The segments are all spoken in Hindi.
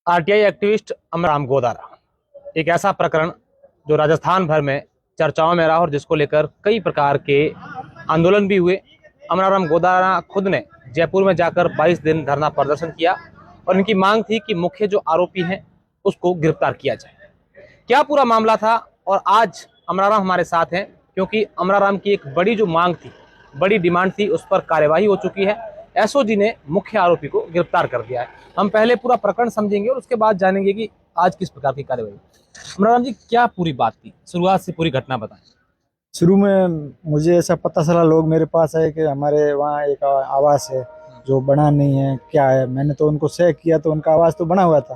आरटीआई एक्टिविस्ट अमराम गोदारा एक ऐसा प्रकरण जो राजस्थान भर में चर्चाओं में रहा और जिसको लेकर कई प्रकार के आंदोलन भी हुए। अमराम गोदारा खुद ने जयपुर में जाकर 22 दिन धरना प्रदर्शन किया और इनकी मांग थी कि मुख्य जो आरोपी हैं उसको गिरफ्तार किया जाए। क्या पूरा मामला था और आज अमराम हमारे साथ हैं क्योंकि अमराम की एक बड़ी जो मांग थी, बड़ी डिमांड थी, उस पर कार्यवाही हो चुकी है। एसओजी ने मुख्य आरोपी को गिरफ्तार कर दिया है। हम पहले पूरा प्रकरण समझेंगे और उसके बाद जानेंगे कि आज किस प्रकार की कार्यवाही। अमराम जी, क्या पूरी बात थी, शुरुआत से पूरी घटना बताएं। शुरू में मुझे ऐसा पता चला, लोग मेरे पास आए कि हमारे वहाँ एक आवास है जो बना नहीं है, क्या है। मैंने तो उनको चेक किया तो उनका आवास तो बना हुआ था,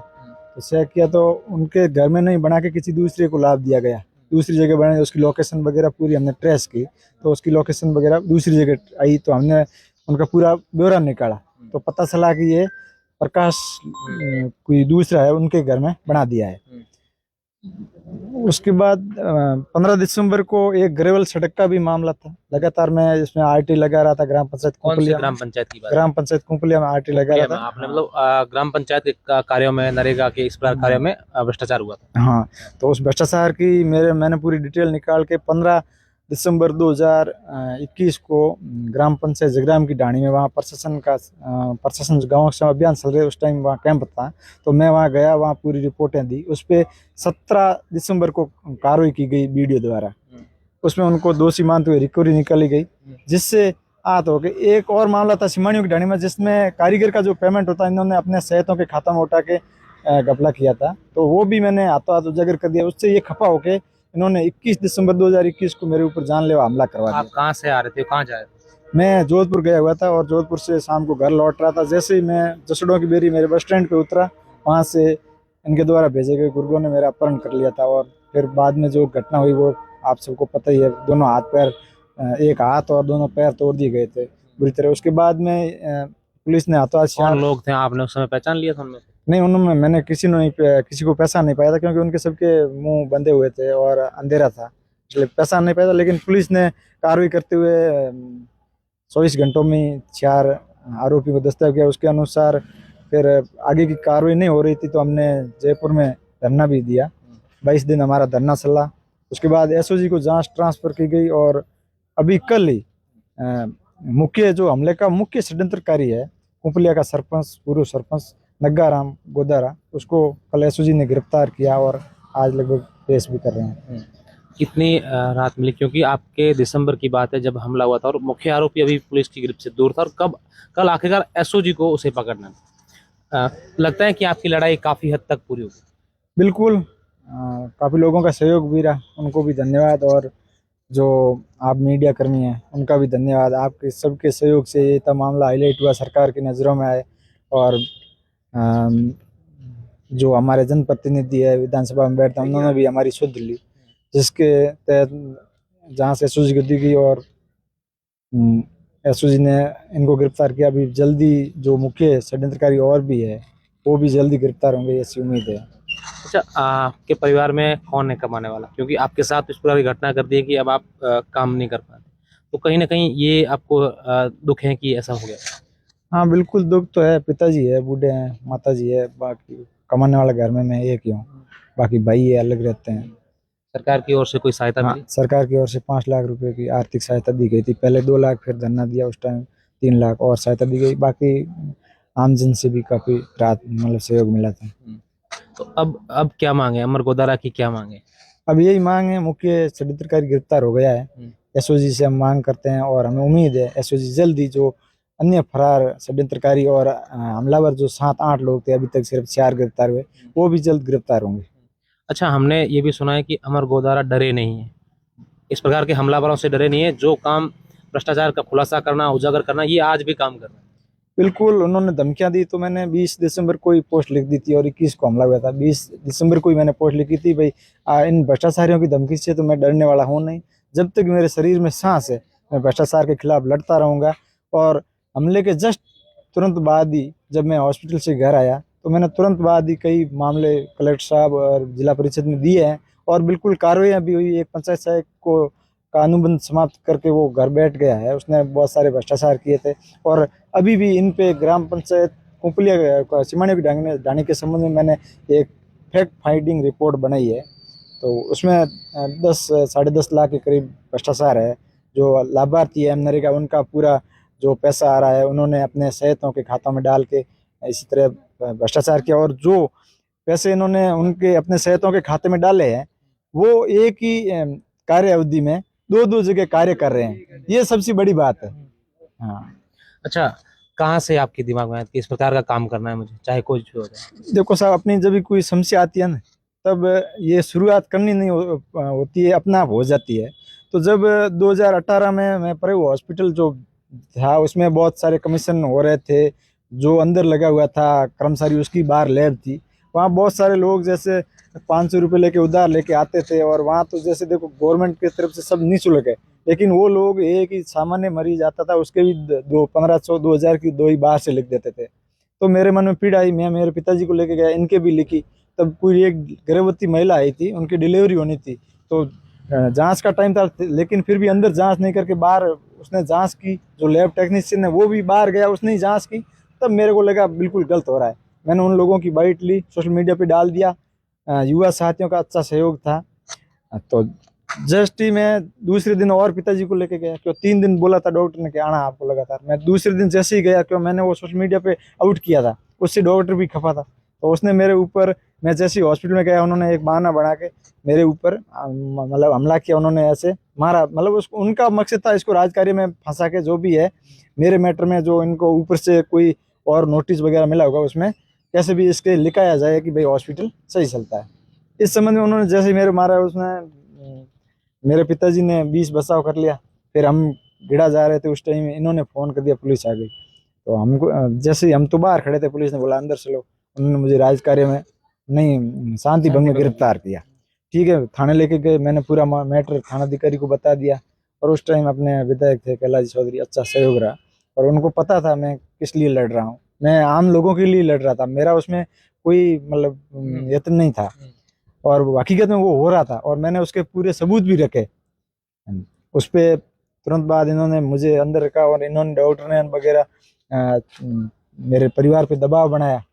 तो चेक किया तो उनके घर में नहीं बना के किसी दूसरे को लाभ दिया गया, दूसरी जगह बना। उसकी लोकेशन वगैरह पूरी हमने ट्रेस की तो उसकी लोकेशन वगैरह दूसरी जगह आई, तो हमने उनका पूरा ब्यौरा निकाला तो पता चला कि ये प्रकाश कोई दूसरा है, उनके घर में बना दिया है। उसके बाद 15 दिसंबर को एक ग्रेवल सड़क का भी मामला था। लगातार मैं इसमें आरटी लगा रहा था। ग्राम पंचायत कुंपलिया, ग्राम पंचायत की बात? ग्राम पंचायत कुंपलिया में आरटी लगा रहा था। आपने मतलब ग्राम पंचायत के कार्यों में, नरेगा के इस प्रकार कार्यों में भ्रष्टाचार हुआ था। हाँ, तो उस भ्रष्टाचार की मैंने पूरी डिटेल निकाल के 15 दिसंबर 2021 को ग्राम पंचायत जगराम की ढाणी में, वहाँ प्रशासन गाँव से अभियान चल रहे, उस टाइम वहाँ कैंप था, तो मैं वहाँ गया, वहाँ पूरी रिपोर्टें दी। उस पर 17 दिसंबर को कार्रवाई की गई वीडियो द्वारा। उसमें उनको दोषी मानते हुए रिकवरी निकाली गई, जिससे आहत हो गए। एक और मामला था सिमानियों की ढाणी में, जिसमें कारीगर का जो पेमेंट होता है, इन्होंने अपने सहतों के खाता में उठा के घपला किया था, तो वो भी मैंने हाथों हाथ उजागर कर दिया। उससे ये खफा होके इन्होंने 21 दिसंबर 2021 को मेरे ऊपर जानलेवा हमला करवा दिया। आप कहाँ से आ रहे थे, कहाँ जा रहे थे? मैं जोधपुर गया हुआ था और जोधपुर से शाम को घर लौट रहा था। जैसे ही मैं जसड़ों की बेरी मेरे बस स्टैंड पे उतरा, वहाँ से इनके द्वारा भेजे गए गुर्गों ने मेरा अपहरण कर लिया था। और फिर बाद में जो घटना हुई वो आप सबको पता ही है। दोनों हाथ पैर, एक हाथ और दोनों पैर तोड़ दिए गए थे बुरी तरह। उसके बाद में पुलिस ने हाथों हाथ। कौन लोग थे, आपने उस समय पहचान लिया था उनमें? नहीं, उन्होंने मैंने किसी को पहचान नहीं पाया था, क्योंकि उनके सबके मुंह बंधे हुए थे और अंधेरा था, इसलिए पहचान नहीं पाया था। लेकिन पुलिस ने कार्रवाई करते हुए 24 घंटों में 4 आरोपी को दस्तगिर किया। उसके अनुसार फिर आगे की कार्रवाई नहीं हो रही थी, तो हमने जयपुर में धरना भी दिया। 22 दिन हमारा धरना चला। उसके बाद एसओजी को जांच ट्रांसफर की गई और अभी कल ही मुख्य जो हमले का मुख्य षड्यंत्रकारी है, कुंपलिया का सरपंच, पूर्व सरपंच नग्गाराम गोदारा, उसको कल एसओजी ने गिरफ्तार किया और आज लगभग पेश भी कर रहे हैं। कितनी राहत मिली, क्योंकि आपके दिसंबर की बात है जब हमला हुआ था और मुख्य आरोपी अभी पुलिस की गिरफ्त से दूर था, और कल आखिरकार एसओजी को उसे पकड़ना लगता है कि आपकी लड़ाई काफी हद तक पूरी होगी। बिल्कुल, काफी लोगों का सहयोग भी रहा, उनको भी धन्यवाद। और जो आप मीडिया कर्मी हैं उनका भी धन्यवाद। आपके सबके सहयोग से ये तमाम मामला हाईलाइट हुआ, सरकार की नज़रों में आए। और जो हमारे जनप्रतिनिधि है, विधानसभा में बैठते हैं, उन्होंने भी हमारी सुध ली, जिसके तहत जहाँ से एसओजी गद्दी की और एसओजी ने इनको गिरफ्तार किया। अभी जल्दी जो मुख्य षड्यंत्रकारी और भी है वो भी जल्दी गिरफ्तार होंगे, ऐसी उम्मीद है। अच्छा, आपके परिवार में कौन है कमाने वाला, क्योंकि आपके साथ इस प्रकार की घटना कर दी है कि अब आप काम नहीं कर पाते, तो कहीं ना कहीं ये आपको दुख है कि ऐसा हो गया? हाँ बिल्कुल, दुख तो है। पिताजी है, बूढ़े हैं, माताजी है, बाकी कमाने वाला घर में मैं एक ही हूँ, बाकी भाई है, अलग रहते हैं। सरकार की ओर से कोई सहायता हाँ, मिली? सरकार की ओर से 5 लाख रुपए की आर्थिक सहायता दी गई थी। पहले 2 लाख, फिर धरना दिया उस टाइम 3 लाख और सहायता दी गई। बाकी आमजन से भी काफी राहत, मतलब सहयोग मिला था। तो अब क्या मांगे, अमर गोदारा की क्या मांगे? अब यही मांग है, मुख्य षड्यंत्रकारी गिरफ्तार हो गया है। एसओजी से हम मांग करते हैं और हमें उम्मीद है एसओजी जल्दी जो अन्य फरार षड्यंत्रकारी और हमलावर जो 7-8 लोग थे, अभी तक सिर्फ 4 गिरफ्तार हुए, वो भी जल्द गिरफ्तार होंगे। अच्छा, हमने ये भी सुना है कि अमर गोदारा डरे नहीं है, इस प्रकार के हमलावरों से डरे नहीं है। जो काम भ्रष्टाचार का खुलासा करना, उजागर करना, ये आज भी काम कर रहा है। बिल्कुल, उन्होंने धमकियां दी, तो मैंने 20 दिसंबर को ही पोस्ट लिख दी थी और 21 को हमला हुआ था। 20 दिसंबर को ही मैंने पोस्ट लिखी थी, भाई इन भ्रष्टाचारियों की धमकी से तो मैं डरने वाला हूँ नहीं। जब तक मेरे शरीर में सांस है, मैं भ्रष्टाचार के खिलाफ लड़ता रहूंगा। और हमले के जस्ट तुरंत बाद ही जब मैं हॉस्पिटल से घर आया, तो मैंने तुरंत बाद ही कई मामले कलेक्टर साहब और जिला परिषद में दिए हैं और बिल्कुल कार्रवाई भी हुई। एक पंचायत सहायक को का अनुबंध समाप्त करके वो घर बैठ गया है, उसने बहुत सारे भ्रष्टाचार किए थे। और अभी भी इन पे ग्राम पंचायत कुंपलिया सिमानियों की ढाणी के संबंध में मैंने एक फैक्ट फाइंडिंग रिपोर्ट बनाई है। तो उसमें 10-10.5 लाख के करीब भ्रष्टाचार है। जो लाभार्थी है मनरेगा उनका पूरा जो पैसा आ रहा है उन्होंने अपने सहायकों के खातों में डाल के इसी तरह भ्रष्टाचार किया, और जो पैसे इन्होंने उनके अपने सहायकों के खाते में डाले हैं वो एक ही कार्य अवधि में 2-2 जगह कार्य कर रहे हैं। ये सबसे बड़ी बात है। हाँ, अच्छा, कहाँ से आपके दिमाग में आया कि इस प्रकार का काम करना है मुझे, चाहे कुछ भी हो जाए? देखो साहब, अपनी जब भी कोई समस्या आती है ना तब ये शुरुआत करनी नहीं होती है, अपना आप हो जाती है। तो जब 2018 में मैं परे हॉस्पिटल जो था उसमें बहुत सारे कमीशन हो रहे थे, जो अंदर लगा हुआ था कर्मचारी उसकी बाहर लैब थी, वहाँ बहुत सारे लोग जैसे 500 रुपये लेके उधार लेके आते थे, और वहाँ तो जैसे देखो गवर्नमेंट की तरफ से सब निःशुल्क है, लेकिन वो लोग एक ही सामान्य मरीज आता था उसके भी 1500-2000 की दवाई बाहर से लिख देते थे। तो मेरे मन में पीड़ा आई, मैं मेरे पिताजी को लेके गया, इनके भी लिखी। तब कोई एक गर्भवती महिला आई थी, उनकी डिलीवरी होनी थी, तो जांच का टाइम था, लेकिन फिर भी अंदर जांच नहीं करके बाहर उसने जांच की। जो लैब टेक्नीशियन है वो भी बाहर गया, उसने ही जांच की। तब मेरे को लगा बिल्कुल गलत हो रहा है। मैंने उन लोगों की बाइट ली, सोशल मीडिया पे डाल दिया। युवा साथियों का अच्छा सहयोग था। तो जस्ट ही मैं दूसरे दिन और पिताजी को लेके गया, क्यों 3 दिन बोला था डॉक्टर ने कि आना आपको लगातार। मैं दूसरे दिन जैसे ही गया, क्यों मैंने वो सोशल मीडिया पे आउट किया था, उससे डॉक्टर भी खफा था। तो उसने मेरे ऊपर, मैं जैसे ही हॉस्पिटल में गया उन्होंने एक बहाना बना के मेरे ऊपर मतलब हमला किया। उन्होंने ऐसे मारा, मतलब उसको उनका मकसद था इसको राजकार्य में फंसा के, जो भी है मेरे मैटर में जो इनको ऊपर से कोई और नोटिस वगैरह मिला होगा उसमें कैसे भी इसके लिखाया जाए कि भाई हॉस्पिटल सही चलता है। इस संबंध में उन्होंने जैसे ही मेरे मारा, उसने मेरे पिताजी ने 20 बचाव कर लिया। फिर हम गिड़ा जा रहे थे, उस टाइम इन्होंने फ़ोन कर दिया, पुलिस आ गई। तो हमको जैसे ही हम तो बाहर खड़े थे, पुलिस ने बोला अंदर चलो। उन्होंने मुझे राजकार्य में नहीं, शांति भंग में गिरफ्तार किया। ठीक है, थाने लेके गए, मैंने पूरा मैटर थानाधिकारी को बता दिया। और उस टाइम अपने विधायक थे कैलाश चौधरी, अच्छा सहयोग रहा, और उनको पता था मैं किस लिए लड़ रहा हूँ। मैं आम लोगों के लिए लड़ रहा था, मेरा उसमें कोई मतलब यत्न नहीं था, और हकीकत में वो हो रहा था, और मैंने उसके पूरे सबूत भी रखे। उस पर तुरंत बाद इन्होंने मुझे अंदर रखा, और इन्होंने डॉक्टर ने वगैरह मेरे परिवार पे दबाव बनाया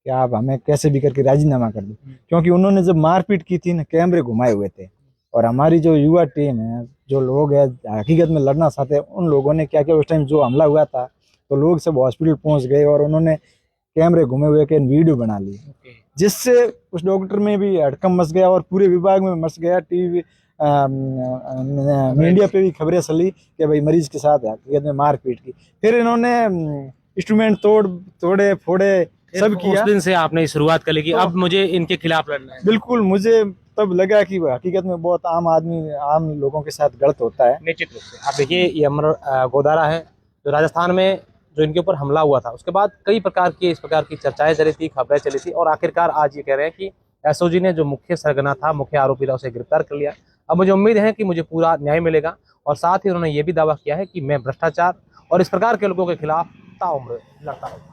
कि आप हमें कैसे भी करके राजीनामा कर दो। क्योंकि उन्होंने जब मारपीट की थी ना, कैमरे घुमाए हुए थे, और हमारी जो युवा टीम है, जो लोग है हकीकत में लड़ना चाहते हैं, उन लोगों ने क्या किया उस टाइम जो हमला हुआ था, तो लोग सब हॉस्पिटल पहुंच गए और उन्होंने कैमरे घुमे हुए के वीडियो बना ली, जिससे उस डॉक्टर में भी हड़कंप मच गया और पूरे विभाग में मच गया। टीवी मीडिया पे भी खबरें चली कि भाई मरीज के साथ हकीकत में मारपीट की। फिर इन्होंने इंस्ट्रूमेंट तोड़े फोड़े सब किया। उस दिन से आपने शुरुआत कर ली कि तो अब मुझे इनके खिलाफ लड़ना है? बिल्कुल, मुझे तब लगा कि हकीकत में बहुत आम लोगों के साथ गलत होता है। निश्चित रूप से। आप देखिए, ये अमर गोदारा है जो राजस्थान में जो इनके ऊपर हमला हुआ था, उसके बाद कई प्रकार की इस प्रकार की चर्चाएं चली थी, खबरें चली थी, और आखिरकार आज ये कह रहे हैं कि एसओजी ने जो मुख्य सरगना था, मुख्य आरोपी था, उसे गिरफ्तार कर लिया। अब मुझे उम्मीद है कि मुझे पूरा न्याय मिलेगा, और साथ ही उन्होंने ये भी दावा किया है कि मैं भ्रष्टाचार और इस प्रकार के लोगों के खिलाफ ताउम्र लड़ता रहूँगा।